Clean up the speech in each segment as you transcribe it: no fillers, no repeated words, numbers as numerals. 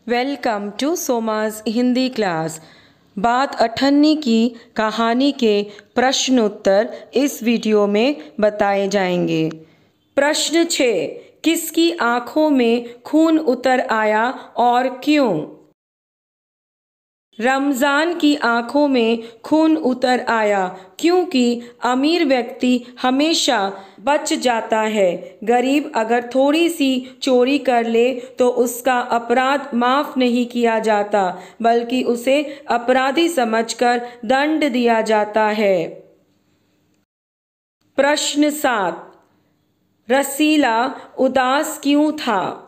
Welcome to Soma's Hindi class. बात अठन्नी की कहानी के प्रश्न उत्तर इस वीडियो में बताए जाएंगे। प्रश्न 6, किसकी आंखों में खून उतर आया और क्यों? रमज़ान की आंखों में खून उतर आया क्योंकि अमीर व्यक्ति हमेशा बच जाता है। गरीब अगर थोड़ी सी चोरी कर ले तो उसका अपराध माफ़ नहीं किया जाता, बल्कि उसे अपराधी समझकर दंड दिया जाता है। प्रश्न 7, रसीला उदास क्यों था?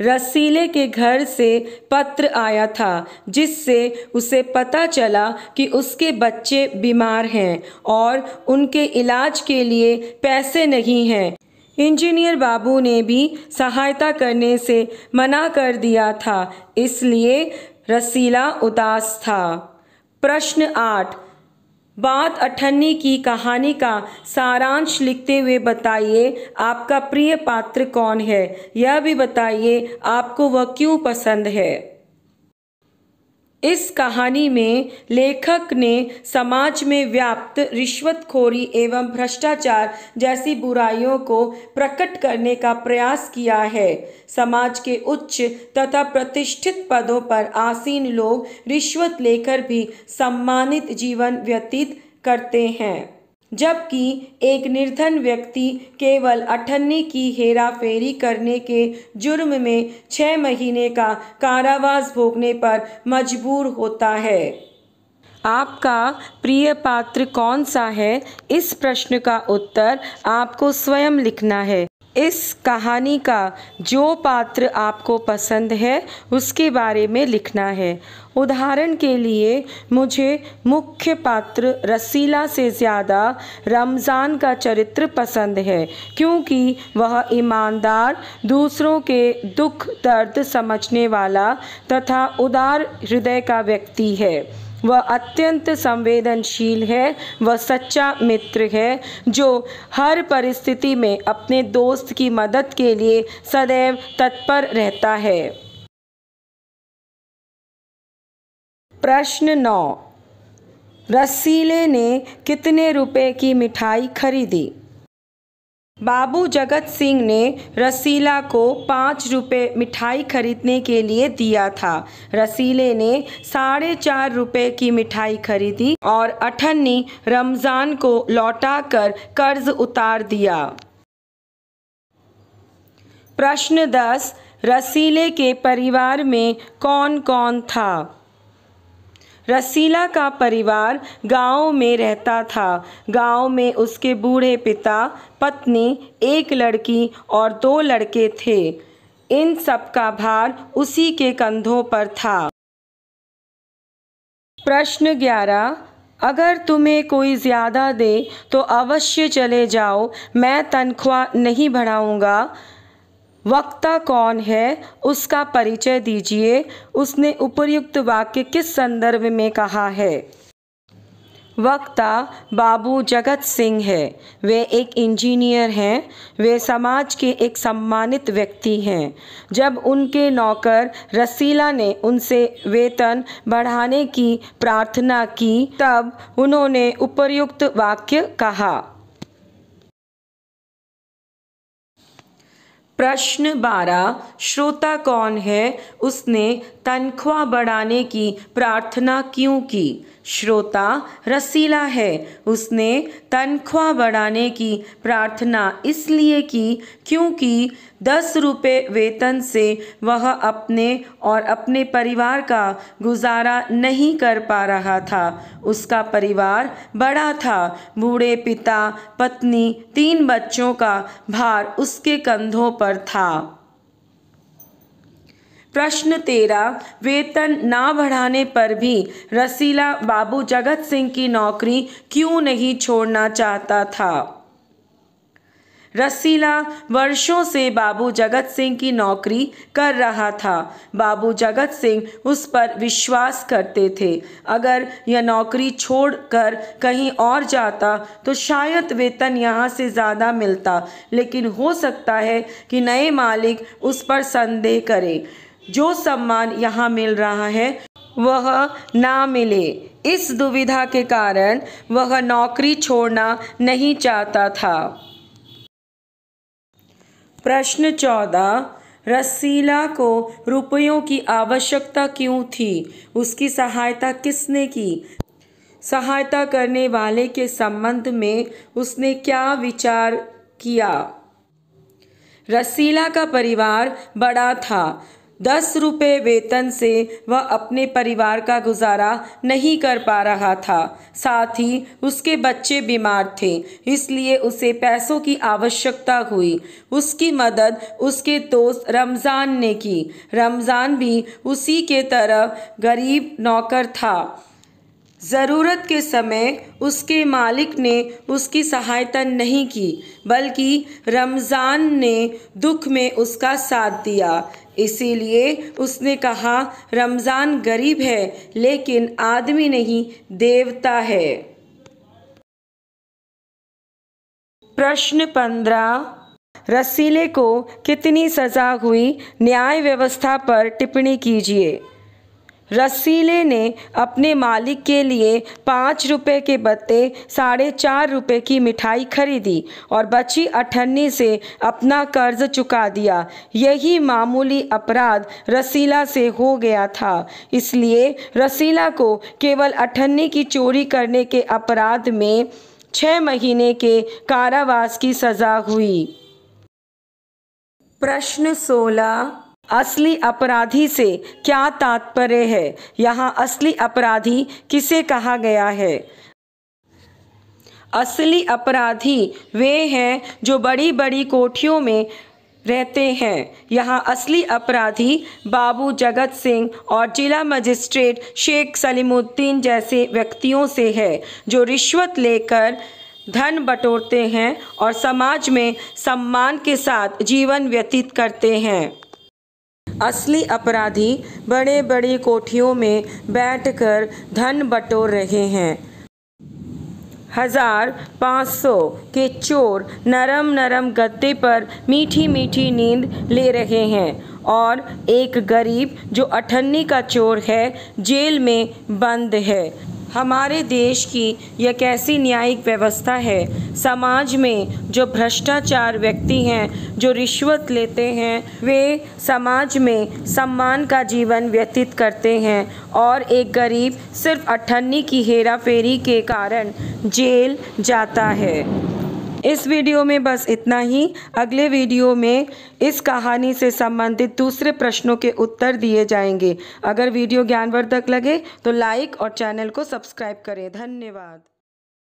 रसीले के घर से पत्र आया था जिससे उसे पता चला कि उसके बच्चे बीमार हैं और उनके इलाज के लिए पैसे नहीं हैं। इंजीनियर बाबू ने भी सहायता करने से मना कर दिया था, इसलिए रसीला उदास था। प्रश्न 8, बात अठन्नी की कहानी का सारांश लिखते हुए बताइए आपका प्रिय पात्र कौन है। यह भी बताइए आपको वह क्यों पसंद है। इस कहानी में लेखक ने समाज में व्याप्त रिश्वतखोरी एवं भ्रष्टाचार जैसी बुराइयों को प्रकट करने का प्रयास किया है। समाज के उच्च तथा प्रतिष्ठित पदों पर आसीन लोग रिश्वत लेकर भी सम्मानित जीवन व्यतीत करते हैं, जबकि एक निर्धन व्यक्ति केवल अठन्नी की हेराफेरी करने के जुर्म में 6 महीने का कारावास भोगने पर मजबूर होता है। आपका प्रिय पात्र कौन सा है? इस प्रश्न का उत्तर आपको स्वयं लिखना है। इस कहानी का जो पात्र आपको पसंद है उसके बारे में लिखना है। उदाहरण के लिए मुझे मुख्य पात्र रसीला से ज़्यादा रमज़ान का चरित्र पसंद है, क्योंकि वह ईमानदार, दूसरों के दुख दर्द समझने वाला तथा उदार हृदय का व्यक्ति है। वह अत्यंत संवेदनशील है। वह सच्चा मित्र है जो हर परिस्थिति में अपने दोस्त की मदद के लिए सदैव तत्पर रहता है। प्रश्न 9, रसीले ने कितने रुपए की मिठाई खरीदी? बाबू जगत सिंह ने रसीला को 5 रुपये मिठाई खरीदने के लिए दिया था। रसीले ने 4.5 रुपये की मिठाई खरीदी और अठन्नी रमज़ान को लौटाकर कर्ज उतार दिया। प्रश्न 10, रसीले के परिवार में कौन कौन था? रसीला का परिवार गांव में रहता था। गांव में उसके बूढ़े पिता, पत्नी, एक लड़की और 2 लड़के थे। इन सब का भार उसी के कंधों पर था। प्रश्न 11, अगर तुम्हें कोई ज़्यादा दे तो अवश्य चले जाओ, मैं तनख्वाह नहीं बढ़ाऊंगा। वक्ता कौन है? उसका परिचय दीजिए। उसने उपर्युक्त वाक्य किस संदर्भ में कहा है? वक्ता बाबू जगत सिंह है। वे एक इंजीनियर हैं। वे समाज के एक सम्मानित व्यक्ति हैं। जब उनके नौकर रसीला ने उनसे वेतन बढ़ाने की प्रार्थना की तब उन्होंने उपर्युक्त वाक्य कहा। प्रश्न 12, श्रोता कौन है? उसने तनख्वाह बढ़ाने की प्रार्थना क्यों की? श्रोता रसीला है। उसने तनख्वाह बढ़ाने की प्रार्थना इसलिए की क्योंकि 10 रुपये वेतन से वह अपने और अपने परिवार का गुजारा नहीं कर पा रहा था। उसका परिवार बड़ा था। बूढ़े पिता, पत्नी, 3 बच्चों का भार उसके कंधों पर था। प्रश्न 13, वेतन ना बढ़ाने पर भी रसीला बाबू जगत सिंह की नौकरी क्यों नहीं छोड़ना चाहता था? रसीला वर्षों से बाबू जगत सिंह की नौकरी कर रहा था। बाबू जगत सिंह उस पर विश्वास करते थे। अगर यह नौकरी छोड़कर कहीं और जाता तो शायद वेतन यहाँ से ज़्यादा मिलता, लेकिन हो सकता है कि नए मालिक उस पर संदेह करें। जो सम्मान यहाँ मिल रहा है वह ना मिले। इस दुविधा के कारण वह नौकरी छोड़ना नहीं चाहता था। प्रश्न 14, रसीला को रुपयों की आवश्यकता क्यों थी? उसकी सहायता किसने की? सहायता करने वाले के संबंध में उसने क्या विचार किया? रसीला का परिवार बड़ा था। 10 रुपये वेतन से वह अपने परिवार का गुजारा नहीं कर पा रहा था। साथ ही उसके बच्चे बीमार थे, इसलिए उसे पैसों की आवश्यकता हुई। उसकी मदद उसके दोस्त रमज़ान ने की। रमज़ान भी उसी के तरह गरीब नौकर था। ज़रूरत के समय उसके मालिक ने उसकी सहायता नहीं की, बल्कि रमज़ान ने दुख में उसका साथ दिया। इसीलिए उसने कहा, रमज़ान गरीब है लेकिन आदमी नहीं, देवता है। प्रश्न 15, रसीले को कितनी सज़ा हुई? न्याय व्यवस्था पर टिप्पणी कीजिए। रसीले ने अपने मालिक के लिए 5 रुपये के बदले 4.5 रुपये की मिठाई खरीदी और बची 98 से अपना कर्ज चुका दिया। यही मामूली अपराध रसीला से हो गया था, इसलिए रसीला को केवल 98 की चोरी करने के अपराध में 6 महीने के कारावास की सज़ा हुई। प्रश्न 16, असली अपराधी से क्या तात्पर्य है? यहाँ असली अपराधी किसे कहा गया है? असली अपराधी वे हैं जो बड़ी बड़ी कोठियों में रहते हैं। यहाँ असली अपराधी बाबू जगत सिंह और जिला मजिस्ट्रेट शेख सलीमुद्दीन जैसे व्यक्तियों से है, जो रिश्वत लेकर धन बटोरते हैं और समाज में सम्मान के साथ जीवन व्यतीत करते हैं। असली अपराधी बड़े बड़ी कोठियों में बैठकर धन बटोर रहे हैं। 1500 के चोर नरम नरम गद्दे पर मीठी मीठी नींद ले रहे हैं और एक गरीब जो 98 का चोर है जेल में बंद है। हमारे देश की यह कैसी न्यायिक व्यवस्था है? समाज में जो भ्रष्टाचार व्यक्ति हैं, जो रिश्वत लेते हैं, वे समाज में सम्मान का जीवन व्यतीत करते हैं और एक गरीब सिर्फ 98 की हेरा फेरी के कारण जेल जाता है। इस वीडियो में बस इतना ही। अगले वीडियो में इस कहानी से संबंधित दूसरे प्रश्नों के उत्तर दिए जाएंगे। अगर वीडियो ज्ञानवर्धक लगे तो लाइक और चैनल को सब्सक्राइब करें। धन्यवाद।